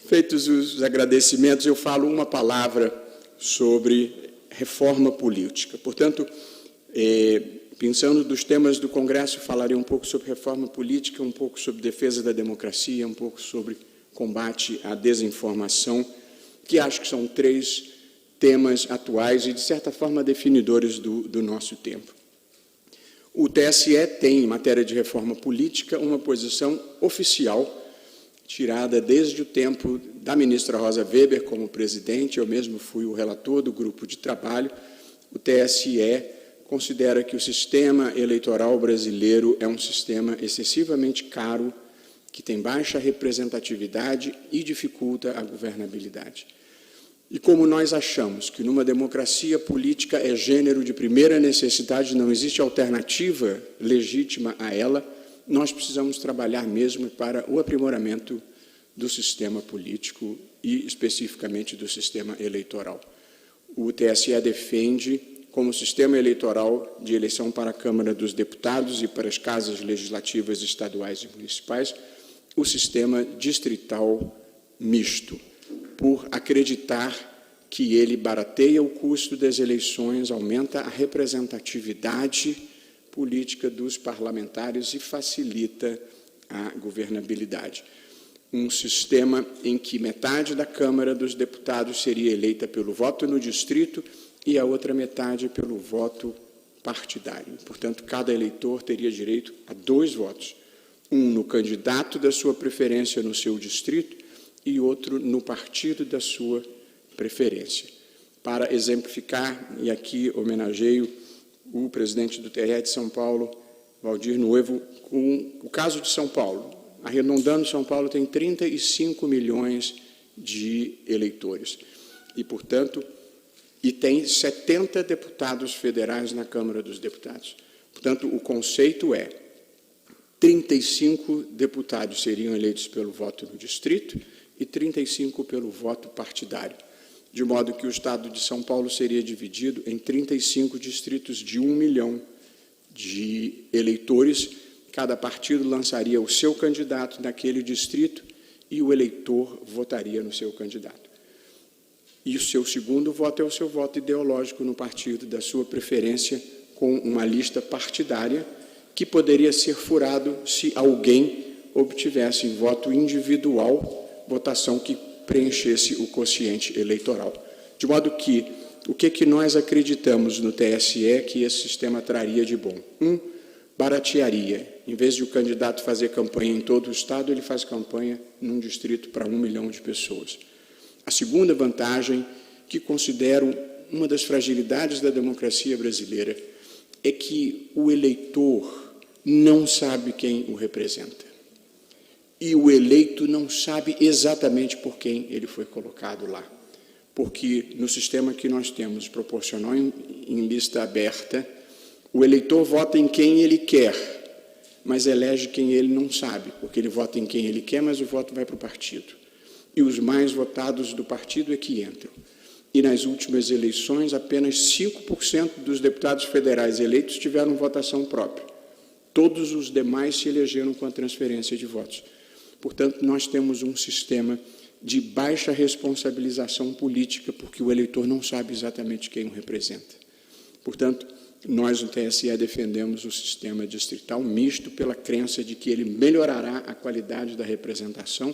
Feitos os agradecimentos, eu falo uma palavra sobre reforma política. Portanto, pensando dos temas do Congresso, falarei um pouco sobre reforma política, um pouco sobre defesa da democracia, um pouco sobre combate à desinformação, que acho que são 3 temas atuais e, de certa forma, definidores do nosso tempo. O TSE tem, em matéria de reforma política, uma posição oficial, tirada desde o tempo da ministra Rosa Weber como presidente. Eu mesmo fui o relator do grupo de trabalho. O TSE considera que o sistema eleitoral brasileiro é um sistema excessivamente caro, que tem baixa representatividade e dificulta a governabilidade. E como nós achamos que numa democracia política é gênero de primeira necessidade, não existe alternativa legítima a ela, nós precisamos trabalhar mesmo para o aprimoramento do sistema político e, especificamente, do sistema eleitoral. O TSE defende, como sistema eleitoral de eleição para a Câmara dos Deputados e para as casas legislativas estaduais e municipais, o sistema distrital misto, por acreditar que ele barateia o custo das eleições, aumenta a representatividade política dos parlamentares e facilita a governabilidade. Um sistema em que metade da Câmara dos Deputados seria eleita pelo voto no distrito e a outra metade pelo voto partidário. Portanto, cada eleitor teria direito a 2 votos, um no candidato da sua preferência no seu distrito e outro no partido da sua preferência. Para exemplificar, e aqui homenageio o presidente do TRE de São Paulo, Valdir Nuevo, com o caso de São Paulo. Arredondando, São Paulo tem 35 milhões de eleitores e, portanto, tem 70 deputados federais na Câmara dos Deputados. Portanto, o conceito é 35 deputados seriam eleitos pelo voto no distrito e 35 pelo voto partidário, de modo que o Estado de São Paulo seria dividido em 35 distritos de 1 milhão de eleitores. Cada partido lançaria o seu candidato naquele distrito e o eleitor votaria no seu candidato. E o seu segundo voto é o seu voto ideológico no partido da sua preferência, com uma lista partidária que poderia ser furado se alguém obtivesse voto individual, votação que preenchesse o quociente eleitoral. De modo que, o que nós acreditamos no TSE que esse sistema traria de bom? Baratearia. Em vez de o candidato fazer campanha em todo o Estado, ele faz campanha num distrito para 1 milhão de pessoas. A segunda vantagem, que considero uma das fragilidades da democracia brasileira, é que o eleitor não sabe quem o representa. E o eleito não sabe exatamente por quem ele foi colocado lá. Porque no sistema que nós temos, proporcional em lista aberta, o eleitor vota em quem ele quer, mas elege quem ele não sabe, porque ele vota em quem ele quer, mas o voto vai para o partido. E os mais votados do partido é que entram. E nas últimas eleições, apenas 5% dos deputados federais eleitos tiveram votação própria. Todos os demais se elegeram com a transferência de votos. Portanto, nós temos um sistema de baixa responsabilização política, porque o eleitor não sabe exatamente quem o representa. Portanto, nós, no TSE, defendemos o sistema distrital misto pela crença de que ele melhorará a qualidade da representação,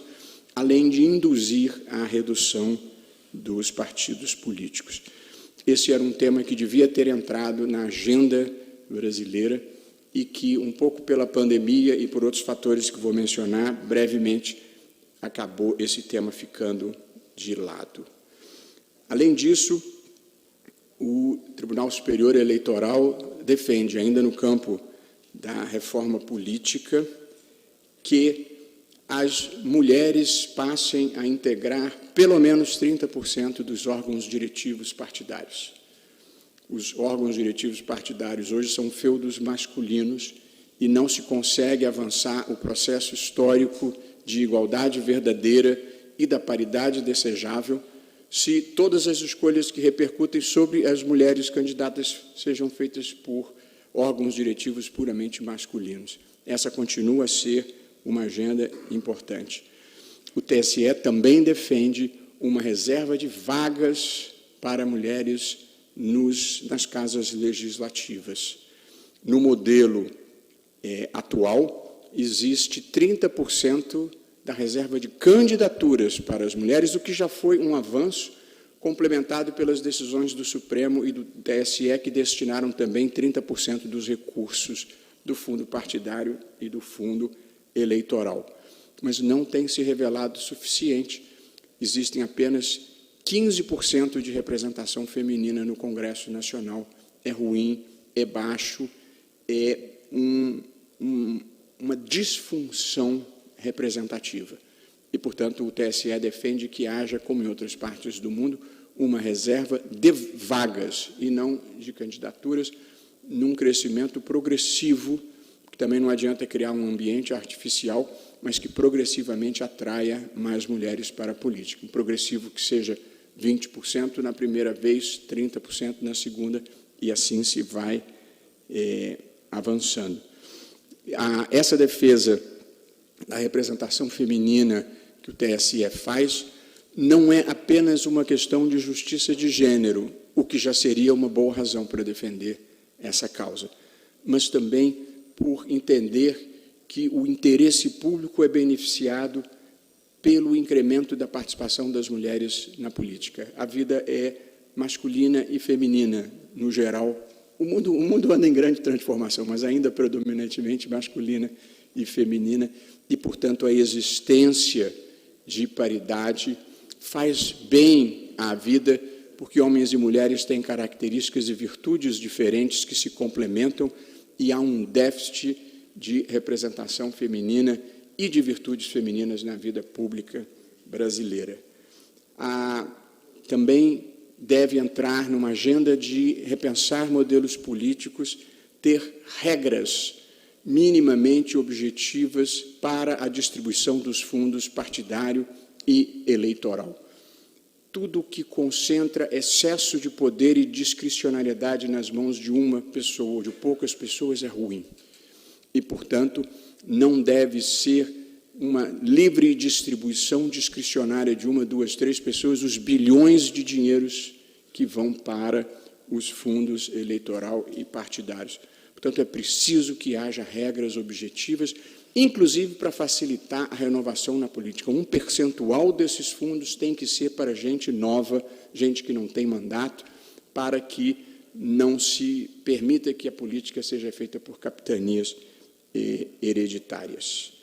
além de induzir a redução dos partidos políticos. Esse era um tema que devia ter entrado na agenda brasileira e que, um pouco pela pandemia e por outros fatores que vou mencionar brevemente, acabou esse tema ficando de lado. Além disso, o Tribunal Superior Eleitoral defende, ainda no campo da reforma política, que as mulheres passem a integrar pelo menos 30% dos órgãos diretivos partidários. Os órgãos diretivos partidários hoje são feudos masculinos e não se consegue avançar o processo histórico de igualdade verdadeira e da paridade desejável se todas as escolhas que repercutem sobre as mulheres candidatas sejam feitas por órgãos diretivos puramente masculinos. Essa continua a ser uma agenda importante. O TSE também defende uma reserva de vagas para mulheres nas casas legislativas. No modelo atual, existe 30% da reserva de candidaturas para as mulheres, o que já foi um avanço, complementado pelas decisões do Supremo e do TSE, que destinaram também 30% dos recursos do fundo partidário e do fundo eleitoral. Mas não tem se revelado suficiente. Existem apenas 15% de representação feminina no Congresso Nacional. É ruim, é baixo, é uma disfunção representativa. E, portanto, o TSE defende que haja, como em outras partes do mundo, uma reserva de vagas e não de candidaturas, num crescimento progressivo, que também não adianta criar um ambiente artificial, mas que progressivamente atraia mais mulheres para a política. Um progressivo que seja 20% na primeira vez, 30% na segunda, e assim se vai avançando. Essa defesa da representação feminina que o TSE faz não é apenas uma questão de justiça de gênero, o que já seria uma boa razão para defender essa causa, mas também por entender que o interesse público é beneficiado pelo incremento da participação das mulheres na política. A vida é masculina e feminina, no geral. O mundo anda em grande transformação, mas ainda predominantemente masculina e feminina, e, portanto, a existência de paridade faz bem à vida, porque homens e mulheres têm características e virtudes diferentes que se complementam, e há um déficit de representação feminina e de virtudes femininas na vida pública brasileira. Também deve entrar numa agenda de repensar modelos políticos, ter regras minimamente objetivas para a distribuição dos fundos partidário e eleitoral. Tudo que concentra excesso de poder e discricionariedade nas mãos de uma pessoa ou de poucas pessoas é ruim. E, portanto, não deve ser uma livre distribuição discricionária de uma, duas, três pessoas, os bilhões de dinheiros que vão para os fundos eleitoral e partidários. Portanto, é preciso que haja regras objetivas, inclusive para facilitar a renovação na política. Um percentual desses fundos tem que ser para gente nova, gente que não tem mandato, para que não se permita que a política seja feita por capitanias hereditárias.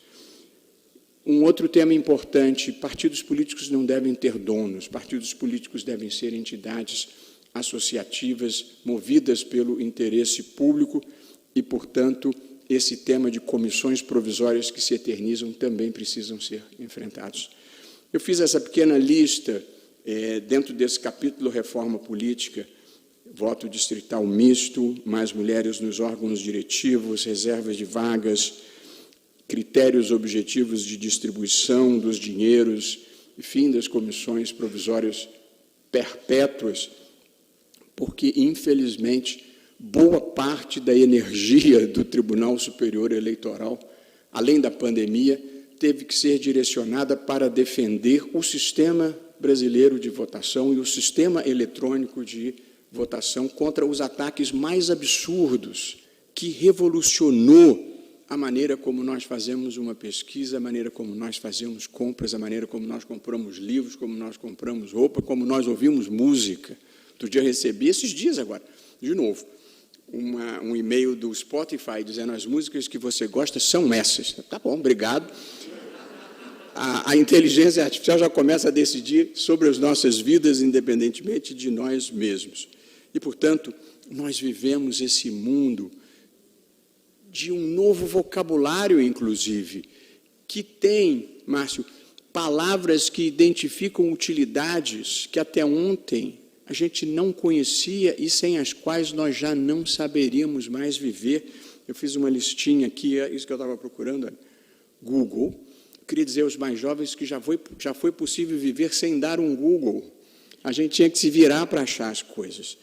Um outro tema importante: partidos políticos não devem ter donos, partidos políticos devem ser entidades associativas movidas pelo interesse público e, portanto, esse tema de comissões provisórias que se eternizam também precisam ser enfrentados. Eu fiz essa pequena lista dentro desse capítulo Reforma Política: voto distrital misto, mais mulheres nos órgãos diretivos, reservas de vagas, critérios objetivos de distribuição dos dinheiros e fim das comissões provisórias perpétuas, porque, infelizmente, boa parte da energia do Tribunal Superior Eleitoral, além da pandemia, teve que ser direcionada para defender o sistema brasileiro de votação e o sistema eletrônico de votação contra os ataques mais absurdos, que revolucionou a maneira como nós fazemos uma pesquisa, a maneira como nós fazemos compras, a maneira como nós compramos livros, como nós compramos roupa, como nós ouvimos música. Outro dia recebi, esses dias agora, de novo, um e-mail do Spotify dizendo: as músicas que você gosta são essas. Tá bom, obrigado. A inteligência artificial já começa a decidir sobre as nossas vidas, independentemente de nós mesmos. E, portanto, nós vivemos esse mundo de um novo vocabulário, inclusive, que tem, Márcio, palavras que identificam utilidades que até ontem a gente não conhecia e sem as quais nós já não saberíamos mais viver. Eu fiz uma listinha aqui, é isso que eu estava procurando, olha. Google. Eu queria dizer aos mais jovens que já foi possível viver sem dar um Google. A gente tinha que se virar para achar as coisas.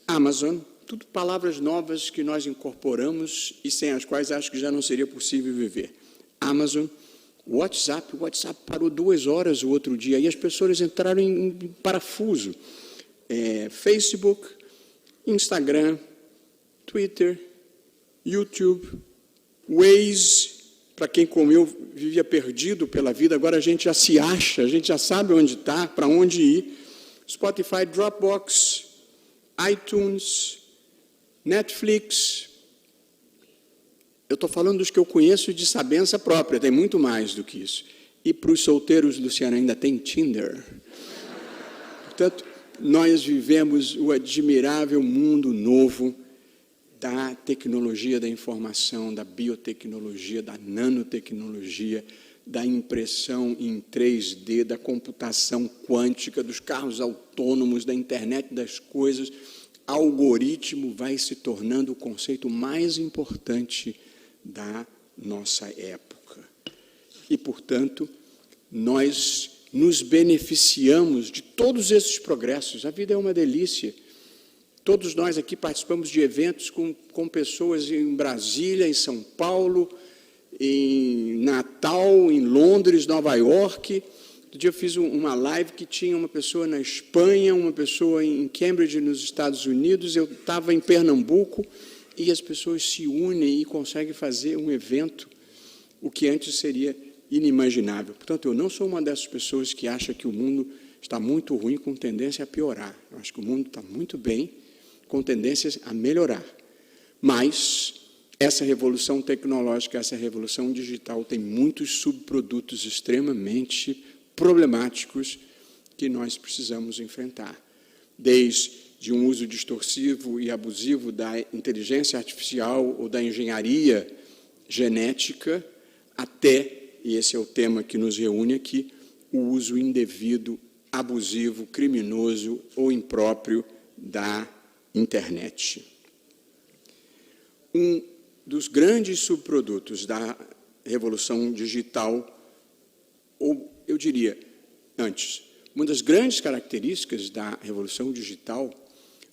Amazon, tudo palavras novas que nós incorporamos e sem as quais acho que já não seria possível viver. Amazon, o WhatsApp parou 2 horas o outro dia, e as pessoas entraram em parafuso. Facebook, Instagram, Twitter, YouTube, Waze, para quem como eu vivia perdido pela vida, agora a gente já se acha, a gente já sabe onde está, para onde ir. Spotify, Dropbox, iTunes, Netflix. Eu estou falando dos que eu conheço de sabença própria, tem muito mais do que isso. E para os solteiros, Luciana, ainda tem Tinder. Portanto, nós vivemos o admirável mundo novo da tecnologia da informação, da biotecnologia, da nanotecnologia, da impressão em 3D, da computação quântica, dos carros autônomos, da internet das coisas. Algoritmo vai se tornando o conceito mais importante da nossa época. E, portanto, nós nos beneficiamos de todos esses progressos. A vida é uma delícia. Todos nós aqui participamos de eventos com pessoas em Brasília, em São Paulo, em Natal, em Londres, Nova York. Outro dia eu fiz uma live que tinha uma pessoa na Espanha, uma pessoa em Cambridge, nos Estados Unidos. Eu estava em Pernambuco e as pessoas se unem e conseguem fazer um evento, o que antes seria inimaginável. Portanto, eu não sou uma dessas pessoas que acha que o mundo está muito ruim, com tendência a piorar. Eu acho que o mundo está muito bem, com tendências a melhorar. Mas essa revolução tecnológica, essa revolução digital tem muitos subprodutos extremamente problemáticos que nós precisamos enfrentar. Desde um uso distorsivo e abusivo da inteligência artificial ou da engenharia genética, até, e esse é o tema que nos reúne aqui, o uso indevido, abusivo, criminoso ou impróprio da internet. Um dos grandes subprodutos da revolução digital, ou eu diria, antes, uma das grandes características da revolução digital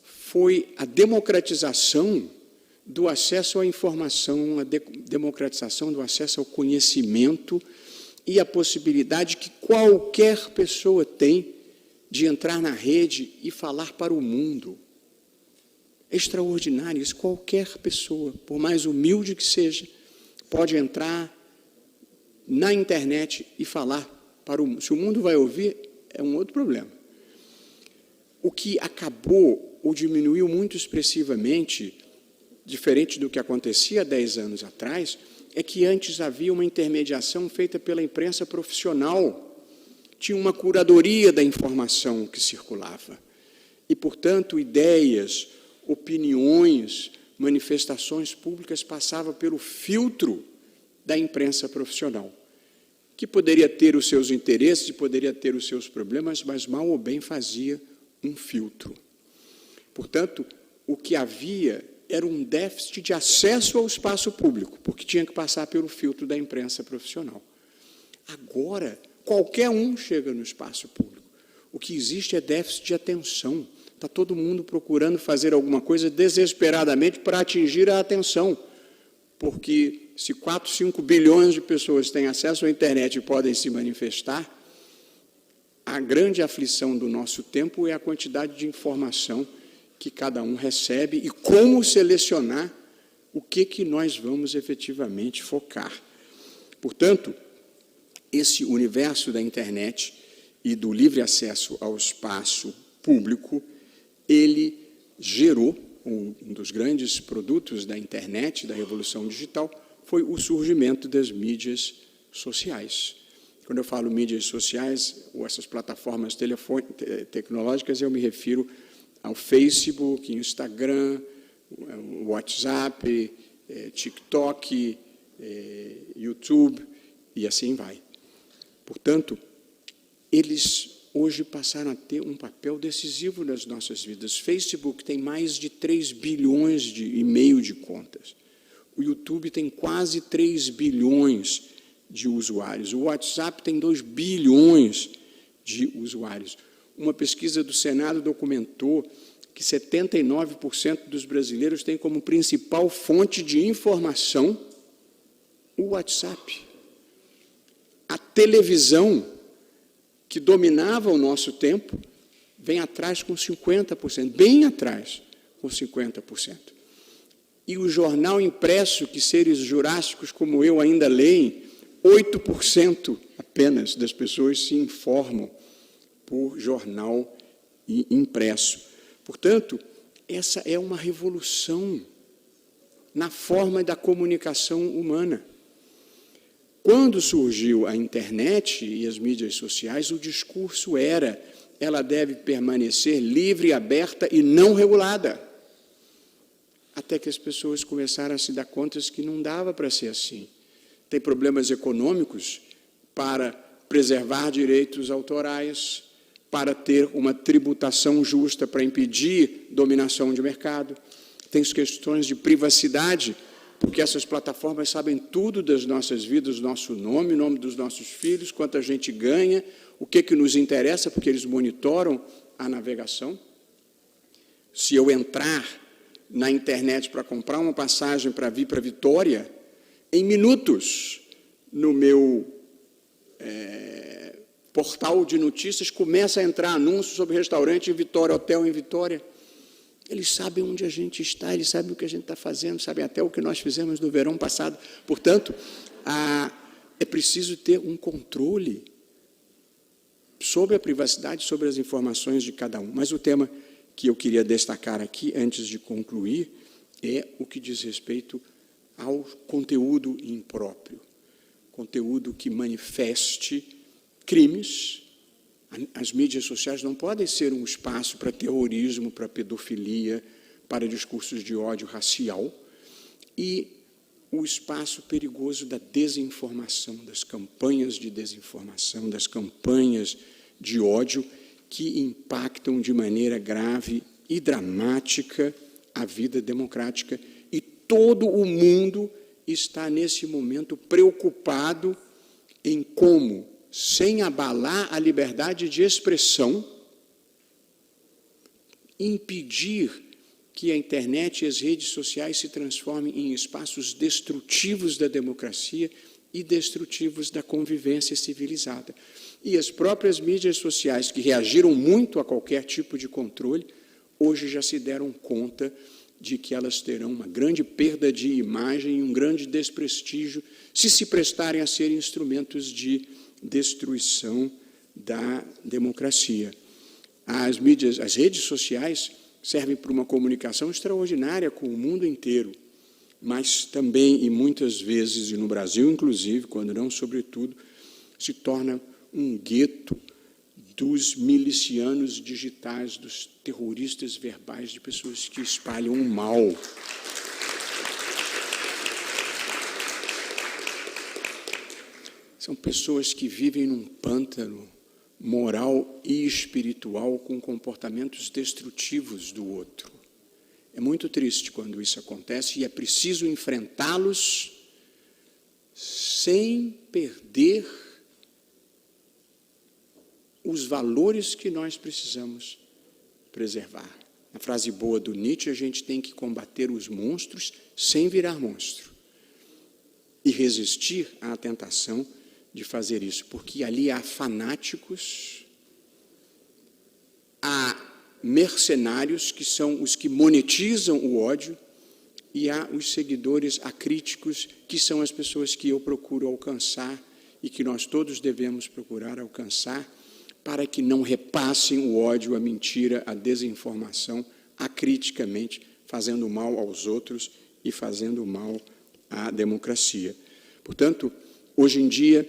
foi a democratização do acesso à informação, a democratização do acesso ao conhecimento e a possibilidade que qualquer pessoa tem de entrar na rede e falar para o mundo. É extraordinário isso. Qualquer pessoa, por mais humilde que seja, pode entrar na internet e falar para o mundo. Se o mundo vai ouvir, é um outro problema. O que acabou ou diminuiu muito expressivamente, diferente do que acontecia há 10 anos atrás, é que antes havia uma intermediação feita pela imprensa profissional. Tinha uma curadoria da informação que circulava. E, portanto, ideias, opiniões, manifestações públicas passavam pelo filtro da imprensa profissional, que poderia ter os seus interesses e poderia ter os seus problemas, mas mal ou bem fazia um filtro. Portanto, o que havia era um déficit de acesso ao espaço público, porque tinha que passar pelo filtro da imprensa profissional. Agora, qualquer um chega no espaço público. O que existe é déficit de atenção. Está todo mundo procurando fazer alguma coisa desesperadamente para atingir a atenção, porque se 4, 5 bilhões de pessoas têm acesso à internet e podem se manifestar, a grande aflição do nosso tempo é a quantidade de informação que cada um recebe e como selecionar o que nós vamos efetivamente focar. Portanto, esse universo da internet e do livre acesso ao espaço público, ele gerou, um dos grandes produtos da internet, da revolução digital, foi o surgimento das mídias sociais. Quando eu falo mídias sociais, ou essas plataformas tecnológicas, eu me refiro ao Facebook, Instagram, WhatsApp, TikTok, YouTube, e assim vai. Portanto, eles hoje passaram a ter um papel decisivo nas nossas vidas. Facebook tem mais de 3 bilhões e meio de contas. O YouTube tem quase 3 bilhões de usuários. O WhatsApp tem 2 bilhões de usuários. Uma pesquisa do Senado documentou que 79% dos brasileiros têm como principal fonte de informação o WhatsApp. A televisão, que dominava o nosso tempo, vem atrás com 50%, bem atrás com 50%. E o jornal impresso, que seres jurássicos como eu ainda leem, 8% apenas das pessoas se informam por jornal impresso. Portanto, essa é uma revolução na forma da comunicação humana. Quando surgiu a internet e as mídias sociais, o discurso era: ela deve permanecer livre, aberta e não regulada. Até que as pessoas começaram a se dar conta que não dava para ser assim. Tem problemas econômicos para preservar direitos autorais, para ter uma tributação justa, para impedir dominação de mercado. Tem as questões de privacidade, porque essas plataformas sabem tudo das nossas vidas, nosso nome, o nome dos nossos filhos, quanto a gente ganha, o que nos interessa, porque eles monitoram a navegação. Se eu entrar na internet para comprar uma passagem para vir para Vitória, em minutos, no meu portal de notícias, começa a entrar anúncios sobre restaurante em Vitória, hotel em Vitória. Eles sabem onde a gente está, eles sabem o que a gente está fazendo, sabem até o que nós fizemos no verão passado. Portanto, é preciso ter um controle sobre a privacidade, sobre as informações de cada um. Mas o tema que eu queria destacar aqui, antes de concluir, é o que diz respeito ao conteúdo impróprio, conteúdo que manifeste crimes. As mídias sociais não podem ser um espaço para terrorismo, para pedofilia, para discursos de ódio racial, e o espaço perigoso da desinformação, das campanhas de desinformação, das campanhas de ódio que impactam de maneira grave e dramática a vida democrática. E todo o mundo está, nesse momento, preocupado em como, sem abalar a liberdade de expressão, impedir que a internet e as redes sociais se transformem em espaços destrutivos da democracia e destrutivos da convivência civilizada. E as próprias mídias sociais, que reagiram muito a qualquer tipo de controle, hoje já se deram conta de que elas terão uma grande perda de imagem e um grande desprestígio se prestarem a ser instrumentos de destruição da democracia. As redes sociais servem para uma comunicação extraordinária com o mundo inteiro, mas também, e muitas vezes, e no Brasil inclusive, quando não sobretudo, se torna um gueto dos milicianos digitais, dos terroristas verbais, de pessoas que espalham o mal. São pessoas que vivem num pântano moral e espiritual com comportamentos destrutivos do outro. É muito triste quando isso acontece e é preciso enfrentá-los sem perder os valores que nós precisamos preservar. Na frase boa do Nietzsche, a gente tem que combater os monstros sem virar monstro e resistir à tentação de fazer isso, porque ali há fanáticos, há mercenários, que são os que monetizam o ódio, e há os seguidores acríticos, que são as pessoas que eu procuro alcançar e que nós todos devemos procurar alcançar, para que não repassem o ódio, a mentira, a desinformação, acriticamente, fazendo mal aos outros e fazendo mal à democracia. Portanto, hoje em dia,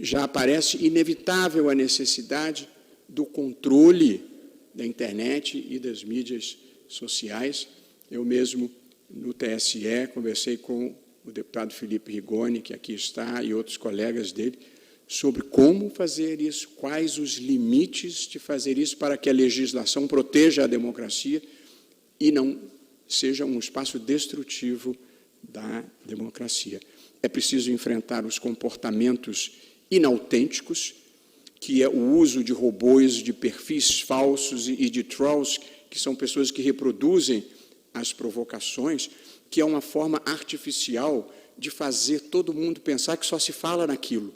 já aparece inevitável a necessidade do controle da internet e das mídias sociais. Eu mesmo, no TSE, conversei com o deputado Felipe Rigoni, que aqui está, e outros colegas dele, sobre como fazer isso, quais os limites de fazer isso para que a legislação proteja a democracia e não seja um espaço destrutivo da democracia. É preciso enfrentar os comportamentos inautênticos, que é o uso de robôs, de perfis falsos e de trolls, que são pessoas que reproduzem as provocações, que é uma forma artificial de fazer todo mundo pensar que só se fala naquilo.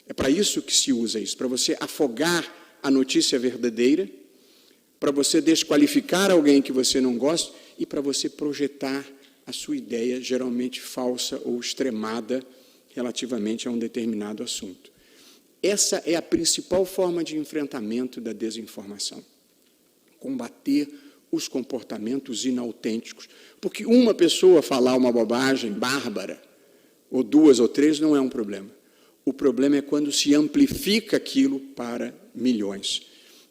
É para isso que se usa isso, para você afogar a notícia verdadeira, para você desqualificar alguém que você não gosta e para você projetar a sua ideia, geralmente falsa ou extremada, relativamente a um determinado assunto. Essa é a principal forma de enfrentamento da desinformação. Combater os comportamentos inautênticos. Porque uma pessoa falar uma bobagem bárbara, ou duas ou três, não é um problema. O problema é quando se amplifica aquilo para milhões.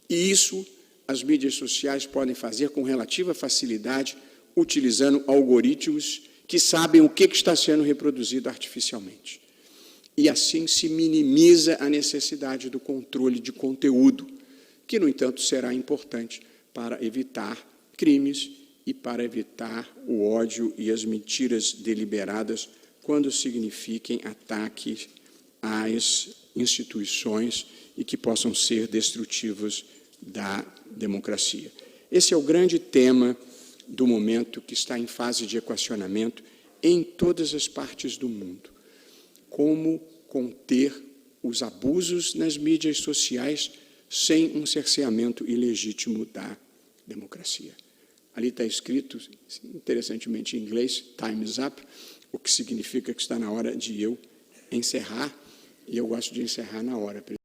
E isso as mídias sociais podem fazer com relativa facilidade, utilizando algoritmos que sabem o que está sendo reproduzido artificialmente. E assim se minimiza a necessidade do controle de conteúdo, que, no entanto, será importante para evitar crimes e para evitar o ódio e as mentiras deliberadas quando signifiquem ataques às instituições e que possam ser destrutivos da democracia. Esse é o grande tema do momento que está em fase de equacionamento em todas as partes do mundo. Como conter os abusos nas mídias sociais sem um cerceamento ilegítimo da democracia. Ali está escrito, interessantemente em inglês, time's up, o que significa que está na hora de eu encerrar, e eu gosto de encerrar na hora, presidente.